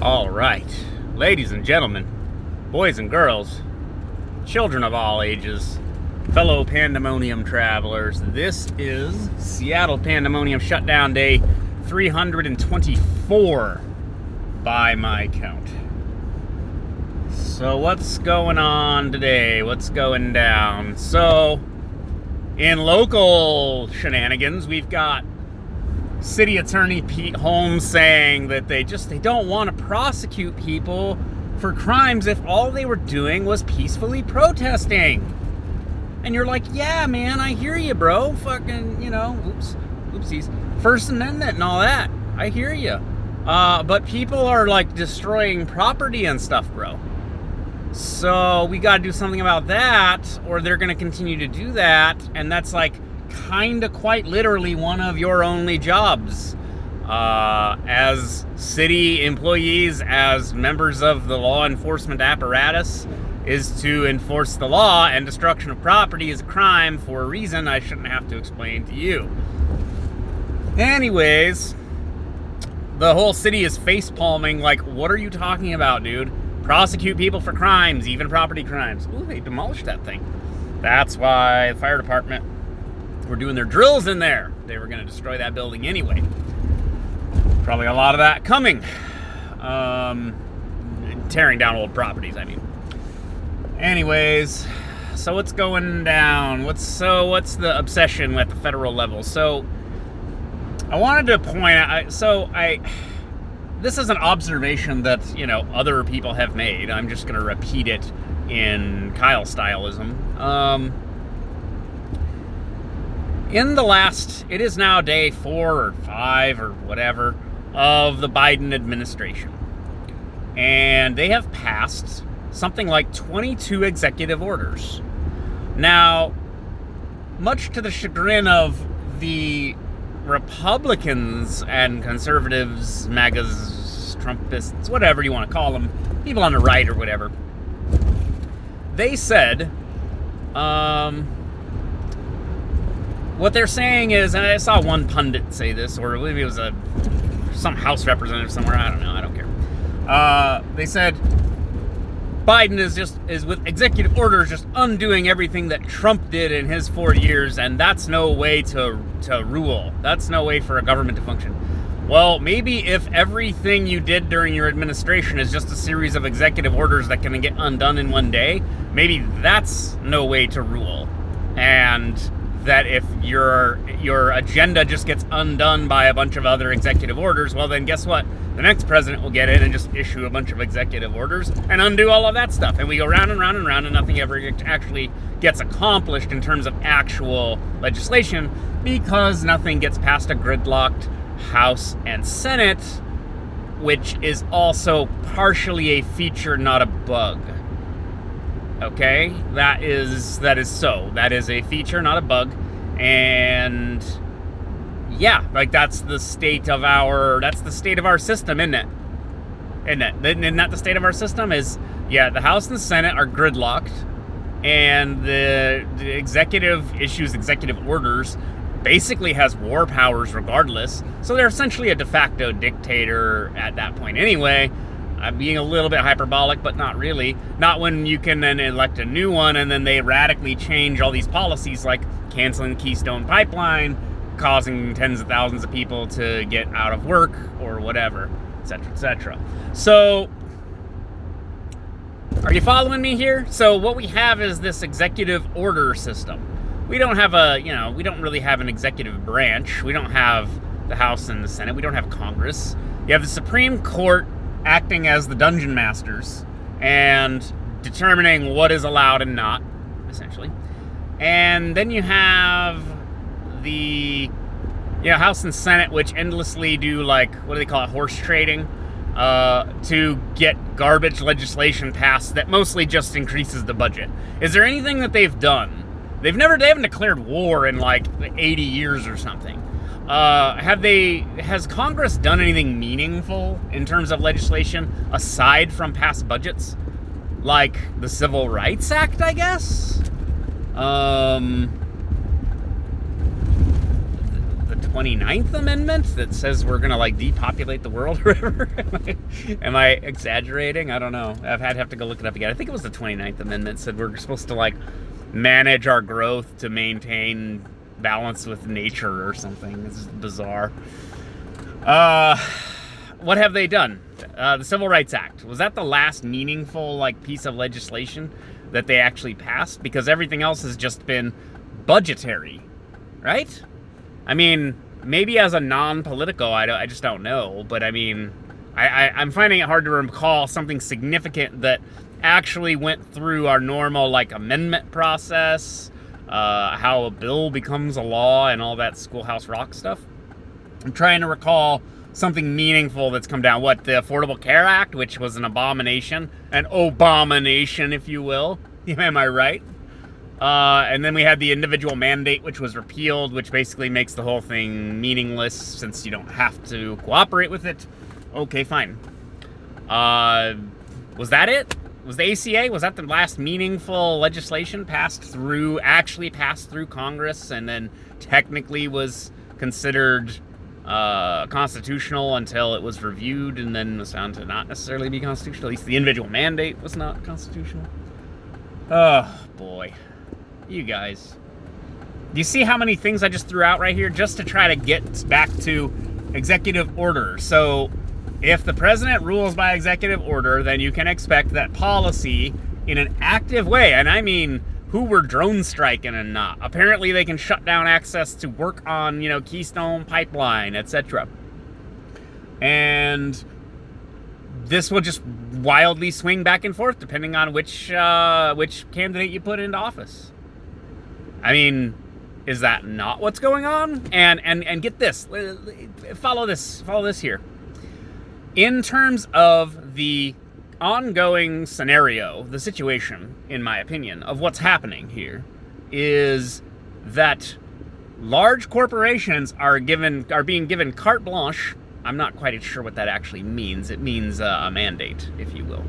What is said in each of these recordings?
All right, ladies and gentlemen, boys and girls, children of all ages, fellow Pandemonium travelers, this is Seattle Pandemonium Shutdown Day 324 by my count. So what's going on today? What's going down? So, in local shenanigans, we've got City Attorney Pete Holmes saying that they don't want to prosecute people for crimes if all they were doing was peacefully protesting. And you're like, yeah, man, I hear you, bro. Fucking, oopsies. First Amendment and all that. I hear you. But people are like destroying property and stuff, bro. So we got to do something about that, or they're going to continue to do that. And that's like kind of quite literally one of your only jobs as city employees, as members of the law enforcement apparatus, is to enforce the law, and destruction of property is a crime for a reason I shouldn't have to explain to you. Anyways, the whole city is face-palming like, what are you talking about, dude? Prosecute people for crimes, even property crimes. Ooh, they demolished that thing. That's why the fire department were doing their drills in there. They were going to destroy that building anyway. Probably a lot of that coming. Tearing down old properties, I mean. Anyways, so what's going down? What's the obsession at the federal level? So I wanted to point out, this is an observation that, other people have made. I'm just going to repeat it in Kyle stylism. It is now day 4 or 5 or whatever of the Biden administration. And they have passed something like 22 executive orders. Now, much to the chagrin of the Republicans and conservatives, MAGAs, Trumpists, whatever you want to call them, people on the right or whatever, they said, what they're saying is, and I saw one pundit say this, or maybe it was some House representative somewhere, I don't know, I don't care. They said Biden is with executive orders just undoing everything that Trump did in his 4 years, and that's no way to rule. That's no way for a government to function. Well, maybe if everything you did during your administration is just a series of executive orders that can get undone in one day, maybe that's no way to rule. And that if your agenda just gets undone by a bunch of other executive orders, well then guess what? The next president will get in and just issue a bunch of executive orders and undo all of that stuff. And we go round and round and round, and nothing ever actually gets accomplished in terms of actual legislation, because nothing gets past a gridlocked House and Senate, which is also partially a feature, not a bug. Okay, that is so. That is a feature, not a bug. And yeah, like that's the state of our system, isn't it? Isn't that the state of our system? Is, yeah, the House and the Senate are gridlocked, and the executive issues executive orders, basically has war powers regardless. So they're essentially a de facto dictator at that point anyway. I'm being a little bit hyperbolic, but not really. Not when you can then elect a new one and then they radically change all these policies, like canceling the Keystone Pipeline, causing tens of thousands of people to get out of work or whatever, etc., etc. So, are you following me here? So what we have is this executive order system. We don't have we don't really have an executive branch. We don't have the House and the Senate. We don't have Congress. You have the Supreme Court acting as the dungeon masters and determining what is allowed and not, essentially. And then you have the House and Senate, which endlessly do, like, what do they call it, horse trading, to get garbage legislation passed that mostly just increases the budget. Is there anything that they've done? They haven't declared war in like 80 years or something. Has Congress done anything meaningful in terms of legislation aside from past budgets? Like the Civil Rights Act, I guess? The 29th Amendment that says we're gonna like depopulate the world or whatever. Am I exaggerating? I don't know. I've have to go look it up again. I think it was the 29th Amendment said we're supposed to like manage our growth to maintain balance with nature or something. This is bizarre. What have they done? The Civil Rights Act. Was that the last meaningful like piece of legislation that they actually passed? Because everything else has just been budgetary, right? I mean, maybe as a non-politico, I just don't know. But I mean, I'm finding it hard to recall something significant that actually went through our normal like amendment process, how a bill becomes a law and all that Schoolhouse Rock stuff. I'm trying to recall something meaningful that's come down. What, the Affordable Care Act, which was an abomination, an abomination, if you will. Am I right? And then we had the individual mandate, which was repealed, which basically makes the whole thing meaningless since you don't have to cooperate with it. Okay, fine. Was that it? Was the ACA, was that the last meaningful legislation actually passed through Congress and then technically was considered constitutional until it was reviewed and then was found to not necessarily be constitutional? At least the individual mandate was not constitutional. Oh, boy. You guys. Do you see how many things I just threw out right here just to try to get back to executive order? So if the president rules by executive order, then you can expect that policy in an active way, and I mean who we're drone striking and not. Apparently they can shut down access to work on, Keystone Pipeline, etc. And this will just wildly swing back and forth depending on which candidate you put into office. I mean, is that not what's going on? And get this, follow this here. In terms of the ongoing scenario, the situation, in my opinion, of what's happening here is that large corporations are being given carte blanche. I'm not quite sure what that actually means. It means a mandate, if you will,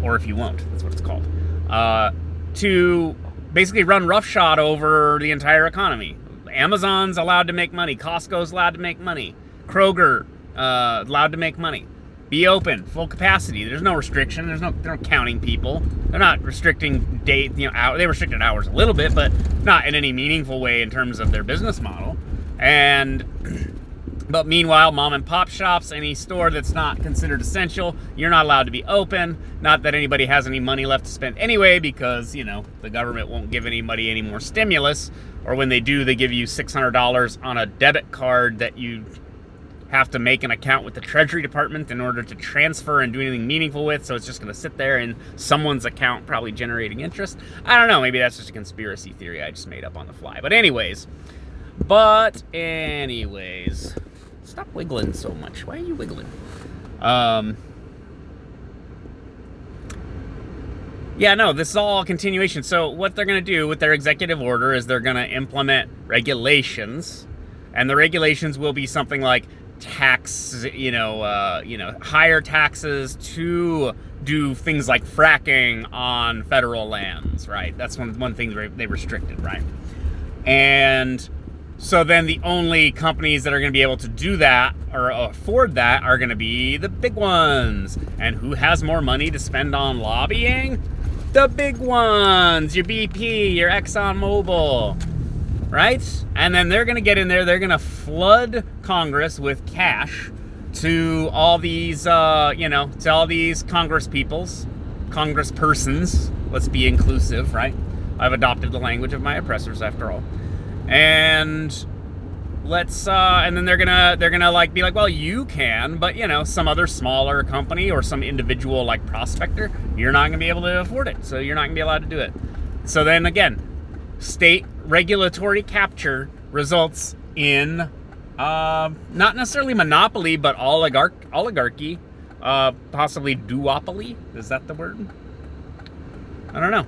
or if you won't, that's what it's called, to basically run roughshod over the entire economy. Amazon's allowed to make money. Costco's allowed to make money. Kroger allowed to make money. Be open, full capacity. There's no restriction. They're not counting people. They're not restricting they restricted hours a little bit, but not in any meaningful way in terms of their business model. But meanwhile, mom and pop shops, any store that's not considered essential, you're not allowed to be open. Not that anybody has any money left to spend anyway, because, the government won't give anybody any more stimulus. Or when they do, they give you $600 on a debit card that you have to make an account with the Treasury Department in order to transfer and do anything meaningful with, so it's just going to sit there in someone's account, probably generating interest. I don't know, maybe that's just a conspiracy theory I just made up on the fly. But anyways, stop wiggling so much. Why are you wiggling? This is all a continuation. So what they're going to do with their executive order is they're going to implement regulations, and the regulations will be something like higher taxes to do things like fracking on federal lands, right? That's one thing they restricted, right? And so then the only companies that are going to be able to do that or afford that are going to be the big ones. And who has more money to spend on lobbying? The big ones, your BP, your ExxonMobil, right? And then they're going to get in there, they're going to flood Congress with cash to all these, to all these congresspersons. Let's be inclusive, right? I've adopted the language of my oppressors after all. And and then they're gonna like be like, well, you can, but some other smaller company or some individual like prospector, you're not gonna be able to afford it, so you're not gonna be allowed to do it. So then again, state regulatory capture results in not necessarily monopoly, but oligarchy, possibly duopoly. Is that the word? I don't know.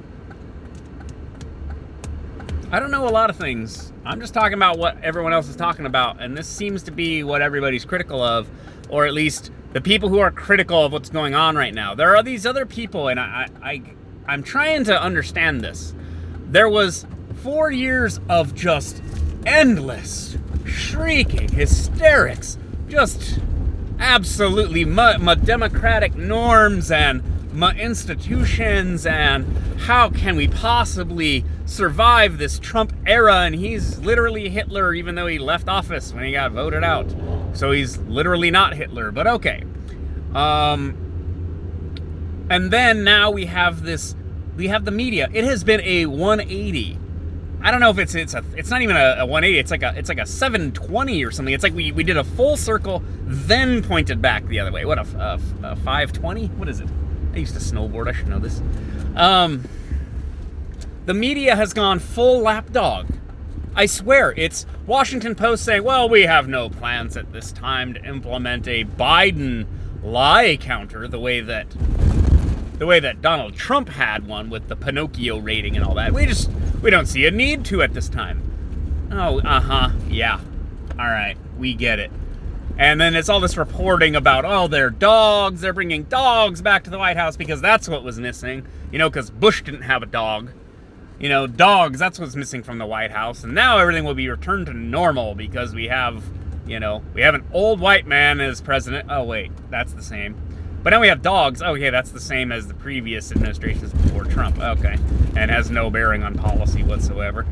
I don't know a lot of things. I'm just talking about what everyone else is talking about, and this seems to be what everybody's critical of, or at least the people who are critical of what's going on right now. There are these other people, and I'm trying to understand this. There was 4 years of just endless shrieking, hysterics, just absolutely my democratic norms and my institutions, and how can we possibly survive this Trump era? And he's literally Hitler, even though he left office when he got voted out. So he's literally not Hitler, but okay. And then now we have the media. It has been a 180. I don't know if it's not even a 180. It's like a 720 or something. It's like we did a full circle, then pointed back the other way. What a 520? What is it? I used to snowboard. I should know this. The media has gone full lapdog. I swear, it's Washington Post saying, well, we have no plans at this time to implement a Biden lie counter the way that Donald Trump had one with the Pinocchio rating and all that. We don't see a need to at this time. Oh, yeah. All right, we get it. And then it's all this reporting about, oh, they're bringing dogs back to the White House because that's what was missing. Because Bush didn't have a dog. Dogs, that's what's missing from the White House. And now everything will be returned to normal because we have an old white man as president. Oh, wait, that's the same. But now we have dogs. Okay, that's the same as the previous administrations before Trump. Okay, and has no bearing on policy whatsoever.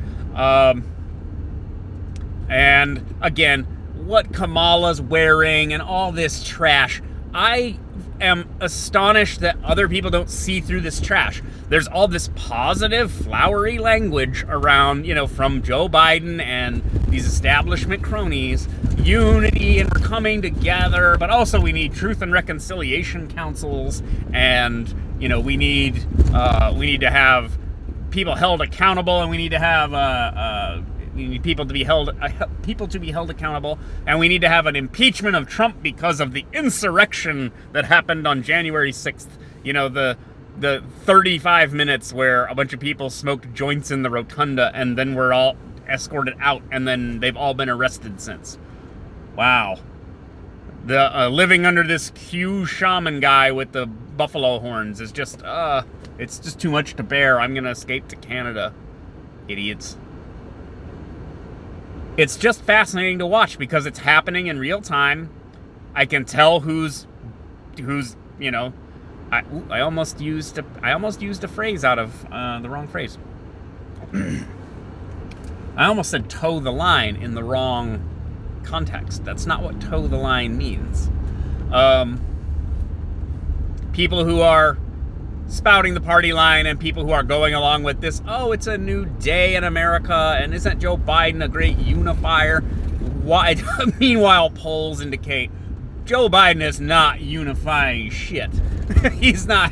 And again, what Kamala's wearing and all this trash. I am astonished that other people don't see through this trash. There's all this positive, flowery language around, from Joe Biden and these establishment cronies. Unity, and we're coming together, but also we need truth and reconciliation councils, and we need to have people held accountable, and we need to have we need people to be held accountable, and we need to have an impeachment of Trump because of the insurrection that happened on January 6th. The 35 minutes where a bunch of people smoked joints in the rotunda and then were all escorted out, and then they've all been arrested since. Wow. The living under this Q shaman guy with the buffalo horns is just, it's just too much to bear. I'm going to escape to Canada. Idiots. It's just fascinating to watch because it's happening in real time. I can tell who's I almost used a phrase out of the wrong phrase. I almost said toe the line in the wrong context. That's not what toe the line means. People who are spouting the party line and people who are going along with this, oh, it's a new day in America, and isn't Joe Biden a great unifier? Why? Meanwhile, polls indicate Joe Biden is not unifying shit. He's not.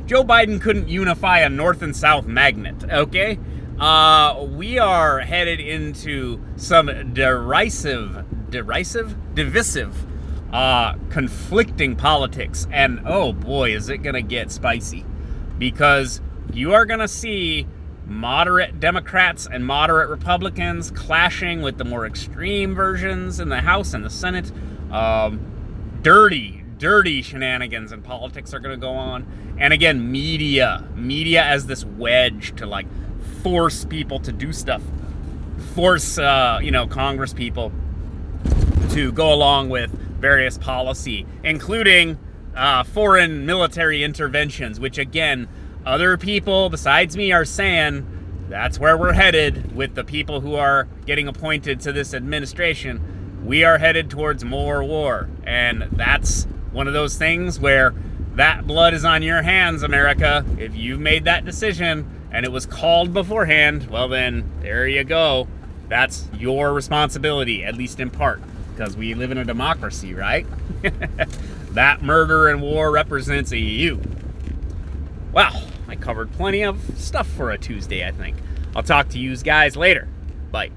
Joe Biden couldn't unify a North and South magnet, okay? We are headed into some divisive, conflicting politics. And oh boy, is it going to get spicy. Because you are going to see moderate Democrats and moderate Republicans clashing with the more extreme versions in the House and the Senate. Dirty shenanigans in politics are going to go on. And again, media as this wedge to force people to do stuff, force Congress people to go along with various policy, including foreign military interventions, which again, other people besides me are saying that's where we're headed with the people who are getting appointed to this administration. We are headed towards more war, and that's one of those things where that blood is on your hands, America. If you've made that decision and it was called beforehand, well then, there you go. That's your responsibility, at least in part, because we live in a democracy, right? That murder and war represents you. Wow, I covered plenty of stuff for a Tuesday, I think. I'll talk to you guys later. Bye.